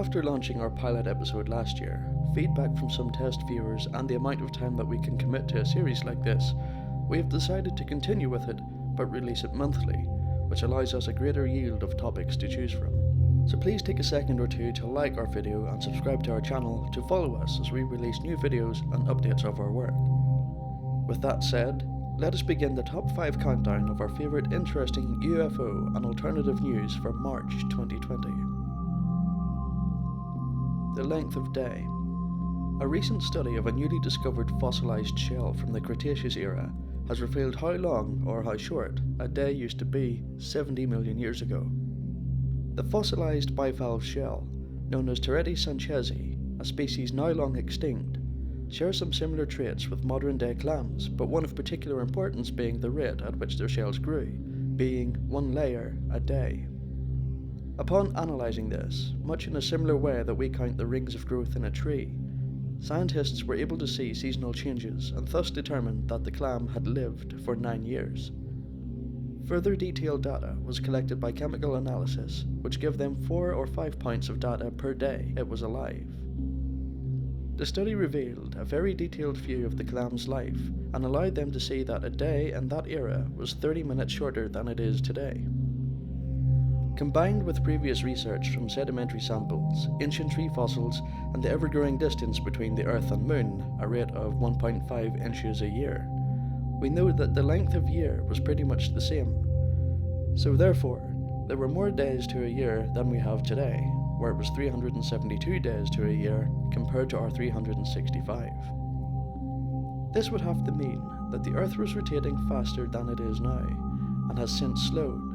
After launching our pilot episode last year, feedback from some test viewers and the amount of time that we can commit to a series like this, we have decided to continue with it, but release it monthly, which allows us a greater yield of topics to choose from. So please take a second or two to like our video and subscribe to our channel to follow us as we release new videos and updates of our work. With that said, let us begin the top 5 countdown of our favourite interesting UFO and alternative news for March 2020. The length of day. A recent study of a newly discovered fossilised shell from the Cretaceous era has revealed how long, or how short, a day used to be 70 million years ago. The fossilised bivalve shell, known as Turretti sanchezi, a species now long extinct, shares some similar traits with modern-day clams, but one of particular importance being the rate at which their shells grew, being 1 layer a day. Upon analysing this, much in a similar way that we count the rings of growth in a tree, scientists were able to see seasonal changes and thus determined that the clam had lived for 9 years. Further detailed data was collected by chemical analysis, which gave them 4 or 5 points of data per day it was alive. The study revealed a very detailed view of the clam's life and allowed them to see that a day in that era was 30 minutes shorter than it is today. Combined with previous research from sedimentary samples, ancient tree fossils, and the ever-growing distance between the Earth and Moon, a rate of 1.5 inches a year, we know that the length of year was pretty much the same. So therefore, there were more days to a year than we have today, where it was 372 days to a year compared to our 365. This would have to mean that the Earth was rotating faster than it is now, and has since slowed,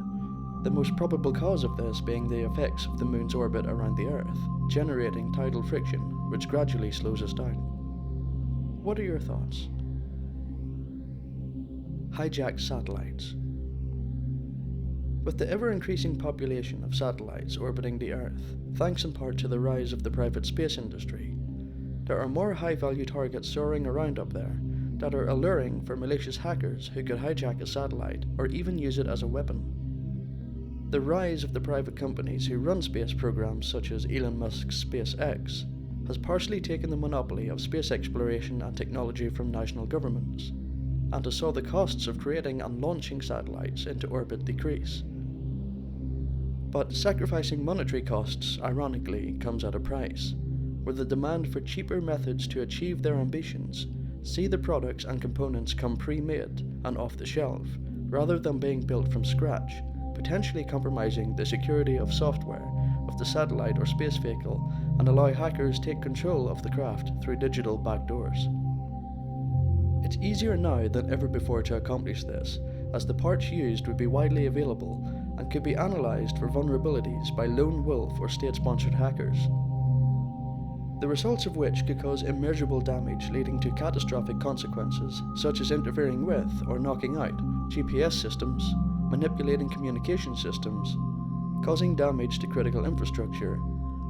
the most probable cause of this being the effects of the Moon's orbit around the Earth, generating tidal friction, which gradually slows us down. What are your thoughts? Hijacked Satellites. With the ever-increasing population of satellites orbiting the Earth, thanks in part to the rise of the private space industry, there are more high-value targets soaring around up there that are alluring for malicious hackers who could hijack a satellite or even use it as a weapon. The rise of the private companies who run space programs such as Elon Musk's SpaceX has partially taken the monopoly of space exploration and technology from national governments, and has saw the costs of creating and launching satellites into orbit decrease. But sacrificing monetary costs, ironically, comes at a price, where the demand for cheaper methods to achieve their ambitions see the products and components come pre-made and off the shelf, rather than being built from scratch, potentially compromising the security of software of the satellite or space vehicle and allow hackers take control of the craft through digital backdoors. It's easier now than ever before to accomplish this, as the parts used would be widely available and could be analysed for vulnerabilities by lone wolf or state-sponsored hackers, the results of which could cause immeasurable damage leading to catastrophic consequences such as interfering with or knocking out GPS systems, manipulating communication systems, causing damage to critical infrastructure,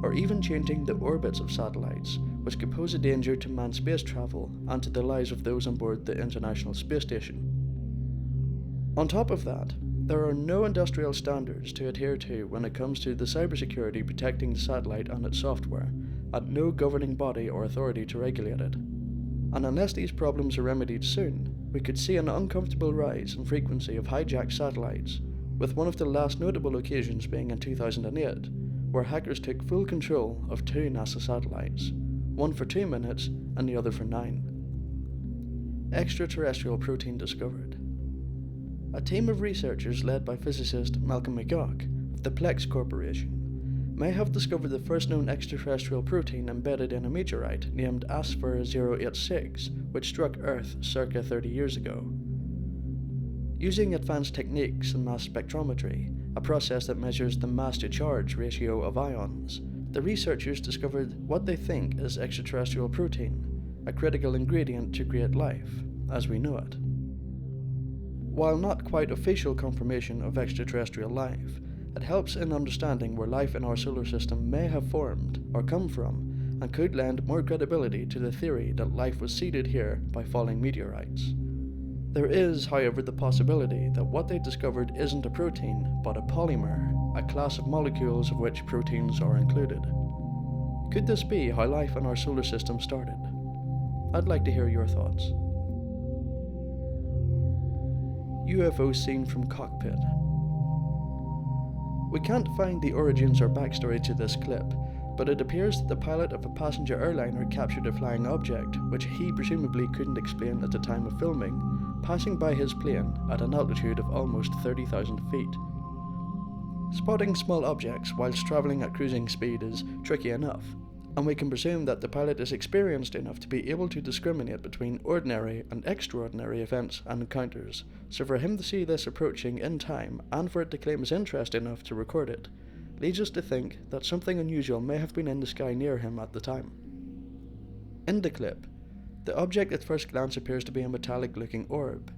or even changing the orbits of satellites, which could pose a danger to manned space travel and to the lives of those on board the International Space Station. On top of that, there are no industrial standards to adhere to when it comes to the cybersecurity protecting the satellite and its software, and no governing body or authority to regulate it. And unless these problems are remedied soon, we could see an uncomfortable rise in frequency of hijacked satellites, with one of the last notable occasions being in 2008, where hackers took full control of 2 NASA satellites, one for 2 minutes and the other for 9. Extraterrestrial protein discovered. A team of researchers led by physicist Malcolm McGough of the Plex Corporation may have discovered the first known extraterrestrial protein embedded in a meteorite named Aspher 086, which struck Earth circa 30 years ago. Using advanced techniques in mass spectrometry, a process that measures the mass-to-charge ratio of ions, the researchers discovered what they think is extraterrestrial protein, a critical ingredient to create life, as we know it. While not quite official confirmation of extraterrestrial life, it helps in understanding where life in our solar system may have formed or come from, and could lend more credibility to the theory that life was seeded here by falling meteorites. There is, however, the possibility that what they discovered isn't a protein, but a polymer, a class of molecules of which proteins are included. Could this be how life in our solar system started? I'd like to hear your thoughts. UFO Seen from Cockpit. We can't find the origins or backstory to this clip, but it appears that the pilot of a passenger airliner captured a flying object, which he presumably couldn't explain at the time of filming, passing by his plane at an altitude of almost 30,000 feet. Spotting small objects whilst travelling at cruising speed is tricky enough, and we can presume that the pilot is experienced enough to be able to discriminate between ordinary and extraordinary events and encounters, so for him to see this approaching in time and for it to claim his interest enough to record it, leads us to think that something unusual may have been in the sky near him at the time. In the clip, the object at first glance appears to be a metallic looking orb,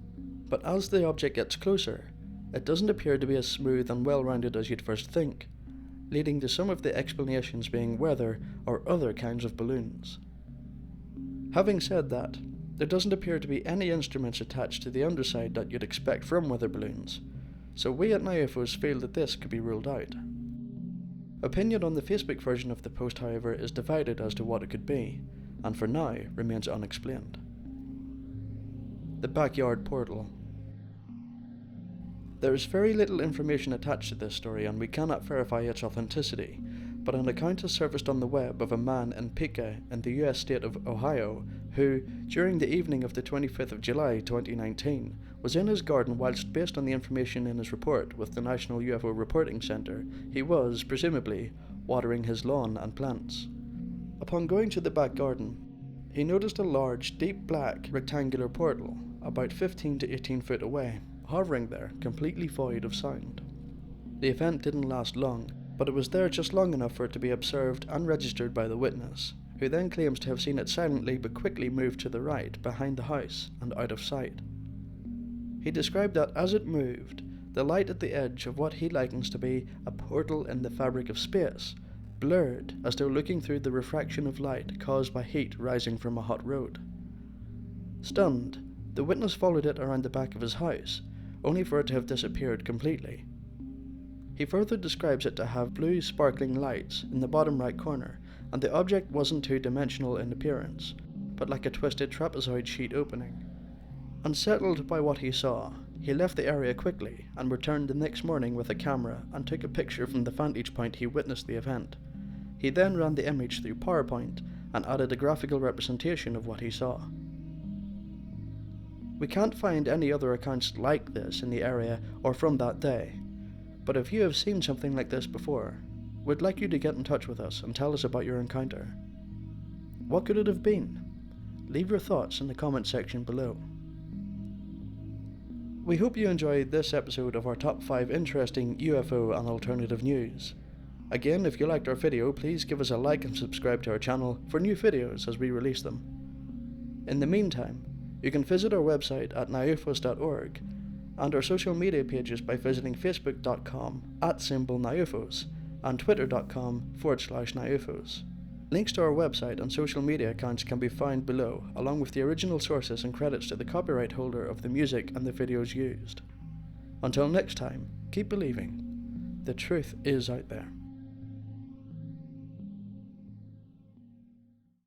but as the object gets closer, it doesn't appear to be as smooth and well-rounded as you'd first think, leading to some of the explanations being weather or other kinds of balloons. Having said that, there doesn't appear to be any instruments attached to the underside that you'd expect from weather balloons, so we at NowUFOs feel that this could be ruled out. Opinion on the Facebook version of the post, however, is divided as to what it could be, and for now remains unexplained. The backyard portal. There is very little information attached to this story and we cannot verify its authenticity, but an account has surfaced on the web of a man in Pica in the US state of Ohio who, during the evening of the 25th of July 2019, was in his garden whilst, based on the information in his report with the National UFO Reporting Centre, he was, presumably, watering his lawn and plants. Upon going to the back garden, he noticed a large, deep black, rectangular portal, about 15 to 18 foot away, hovering there, completely void of sound. The event didn't last long, but it was there just long enough for it to be observed and registered by the witness, who then claims to have seen it silently but quickly move to the right, behind the house, and out of sight. He described that as it moved, the light at the edge of what he likens to be a portal in the fabric of space, blurred as though looking through the refraction of light caused by heat rising from a hot road. Stunned, the witness followed it around the back of his house, only for it to have disappeared completely. He further describes it to have blue sparkling lights in the bottom right corner, and the object wasn't two-dimensional in appearance, but like a twisted trapezoid sheet opening. Unsettled by what he saw, he left the area quickly and returned the next morning with a camera and took a picture from the vantage point he witnessed the event. He then ran the image through PowerPoint and added a graphical representation of what he saw. We can't find any other accounts like this in the area or from that day, but if you have seen something like this before, we'd like you to get in touch with us and tell us about your encounter. What could it have been? Leave your thoughts in the comment section below. We hope you enjoyed this episode of our top 5 interesting UFO and alternative news. Again, if you liked our video, please give us a like and subscribe to our channel for new videos as we release them. In the meantime, you can visit our website at nowufos.org and our social media pages by visiting facebook.com/NowUFOs and twitter.com/NowUFOs. Links to our website and social media accounts can be found below, along with the original sources and credits to the copyright holder of the music and the videos used. Until next time, keep believing. The truth is out there.